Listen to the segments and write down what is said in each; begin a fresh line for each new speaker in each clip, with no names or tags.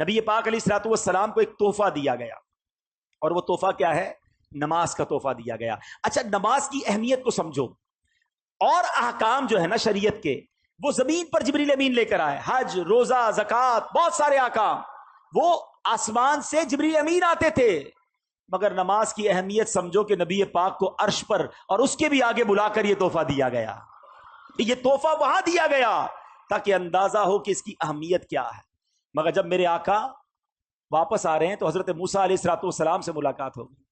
نبی پاک علیہ السلام کو ایک تحفہ دیا گیا، اور وہ تحفہ کیا ہے؟ نماز کا تحفہ دیا گیا۔ اچھا، نماز کی اہمیت کو سمجھو، اور احکام جو ہے نا شریعت کے، وہ زمین پر جبریل امین لے کر آئے، حج، روزہ، زکوٰۃ، بہت سارے احکام وہ آسمان سے جبریل امین آتے تھے، مگر نماز کی اہمیت سمجھو کہ نبی پاک کو عرش پر اور اس کے بھی آگے بلا کر یہ تحفہ دیا گیا۔ یہ تحفہ وہاں دیا گیا تاکہ اندازہ ہو کہ اس کی اہمیت کیا ہے۔ مگر جب میرے آقا واپس آ رہے ہیں تو حضرت موسیٰ علیہ السلام سے ملاقات ہوگی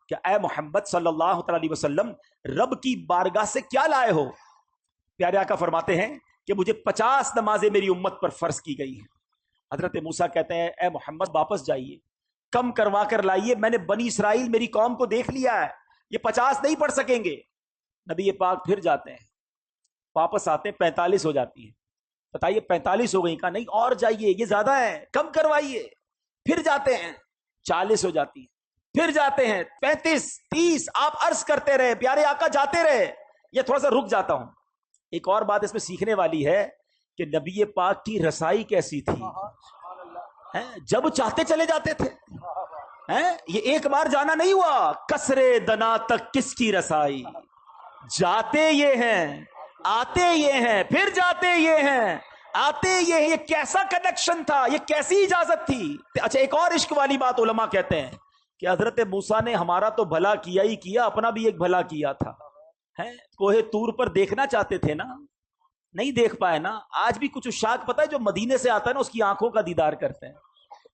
کہ اے محمد صلی اللہ علیہ وسلم، رب کی بارگاہ سے کیا لائے ہو؟ پیارے آقا فرماتے ہیں کہ مجھے 50 نمازیں میری امت پر فرض کی گئی ہیں۔ حضرت موسیٰ کہتے ہیں اے محمد واپس جائیے، کم کروا کر لائیے، میں نے بنی اسرائیل میری قوم کو دیکھ لیا ہے، یہ 50 نہیں پڑھ سکیں گے۔ نبی پاک پھر جاتے ہیں، واپس آتے ہیں، 45 ہو جاتی ہیں۔ بتائیے 45 ہو گئی؟ کہا نہیں اور جائیے، یہ زیادہ ہے، کم کروائیے۔ پھر جاتے ہیں، 40 ہو جاتی ہیں، پھر جاتے ہیں 35 30، آپ عرض کرتے رہے، پیارے آقا جاتے رہے۔ یہ تھوڑا سا رک جاتا ہوں، ایک اور بات اس میں سیکھنے والی ہے کہ نبی پاک کی رسائی کیسی تھی، جب چاہتے چلے جاتے تھے۔ یہ ایک بار جانا نہیں ہوا، کسرے دنا تک کس کی رسائی، جاتے یہ ہیں آتے یہ ہیں، پھر جاتے یہ ہیں آتے یہ ہیں۔ یہ کیسا کنیکشن تھا، یہ کیسی اجازت تھی۔ اچھا، ایک اور عشق والی بات علماء کہتے ہیں کہ حضرت موسیٰ نے ہمارا تو بھلا کیا ہی کیا، اپنا بھی ایک بھلا کیا تھا۔ کوہ طور پر دیکھنا چاہتے تھے نا، نہیں دیکھ پائے نا۔ آج بھی کچھ عشاق پتہ ہے جو مدینے سے آتا ہے نا، اس کی آنکھوں کا دیدار کرتے ہیں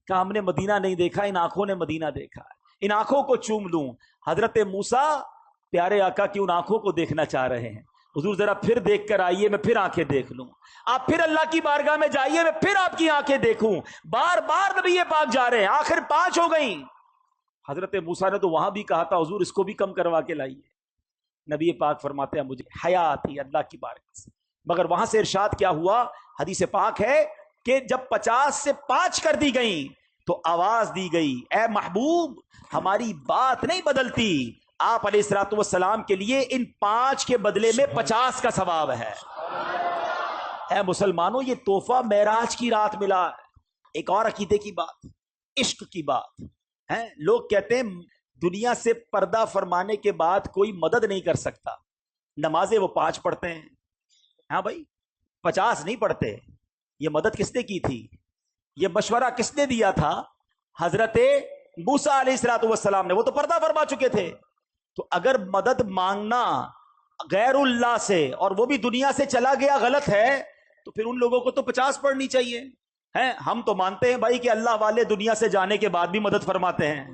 کہ ہم نے مدینہ نہیں دیکھا، ان آنکھوں نے مدینہ دیکھا ہے، ان آنکھوں کو چوم لوں۔ حضرت موسیٰ پیارے آقا کی ان آنکھوں کو دیکھنا چاہ رہے ہیں۔ حضور ذرا پھر دیکھ کر آئیے، میں پھر آنکھیں دیکھ لوں۔ آپ پھر اللہ کی بارگاہ میں جائیے، میں پھر آپ کی آنکھیں دیکھوں۔ بار بار نبی پاک جا رہے ہیں، آخر 5 ہو گئیں۔ حضرت موسیٰ نے تو وہاں بھی کہا تھا حضور اس کو بھی کم کروا کے لائیے۔ نبی پاک فرماتے ہیں مجھے حیا آتی ہے اللہ کی بارگاہ سے۔ مگر وہاں سے ارشاد کیا ہوا؟ حدیث پاک ہے کہ جب 50 سے 5 کر دی گئیں تو آواز دی گئی اے محبوب، ہماری بات نہیں بدلتی، آپ علیہ الصلوۃ والسلام کے لیے ان 5 کے بدلے میں 50 کا ثواب ہے۔ اے مسلمانوں، یہ تحفہ معراج کی رات ملا ہے۔ ایک اور عقیدے کی بات، عشق کی بات ہے۔ لوگ کہتے ہیں دنیا سے پردہ فرمانے کے بعد کوئی مدد نہیں کر سکتا۔ نمازیں وہ 5 پڑھتے ہیں، ہاں بھائی 50 نہیں پڑھتے۔ یہ مدد کس نے کی تھی؟ یہ مشورہ کس نے دیا تھا؟ حضرت موسیٰ علیہ السلام نے۔ وہ تو پردہ فرما چکے تھے۔ تو اگر مدد مانگنا غیر اللہ سے اور وہ بھی دنیا سے چلا گیا غلط ہے، تو پھر ان لوگوں کو تو 50 پڑھنی چاہیے۔ ہم تو مانتے ہیں بھائی کہ اللہ والے دنیا سے جانے کے بعد بھی مدد فرماتے ہیں۔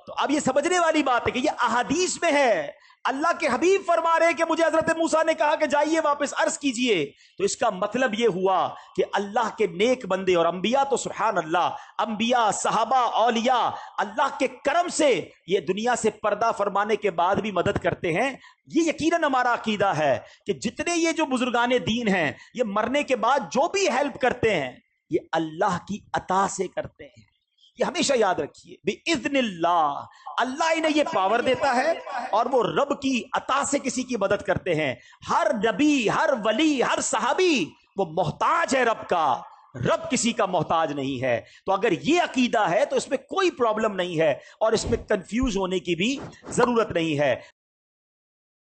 تو اب یہ سمجھنے والی بات ہے کہ یہ احادیث میں ہے، اللہ کے حبیب فرما رہے ہیں کہ مجھے حضرت موسیٰ نے کہا کہ جائیے واپس عرض کیجئے۔ تو اس کا مطلب یہ ہوا کہ اللہ کے نیک بندے اور انبیاء تو سبحان اللہ، انبیاء، صحابہ، اولیاء اللہ کے کرم سے یہ دنیا سے پردہ فرمانے کے بعد بھی مدد کرتے ہیں۔ یہ یقیناً ہمارا عقیدہ ہے کہ جتنے یہ جو بزرگان دین ہیں، یہ مرنے کے بعد جو بھی ہیلپ کرتے ہیں یہ اللہ کی عطا سے کرتے ہیں۔ یہ ہمیشہ یاد رکھیے، بِإِذْنِ اللہ، اللہ انہیں یہ پاور دیتا ہے اور وہ رب کی عطا سے کسی کی مدد کرتے ہیں۔ ہر نبی، ہر ولی، ہر صحابی وہ محتاج ہے رب کا، رب کسی کا محتاج نہیں ہے۔ تو اگر یہ عقیدہ ہے تو اس میں کوئی پرابلم نہیں ہے اور اس میں کنفیوز ہونے کی بھی ضرورت نہیں ہے۔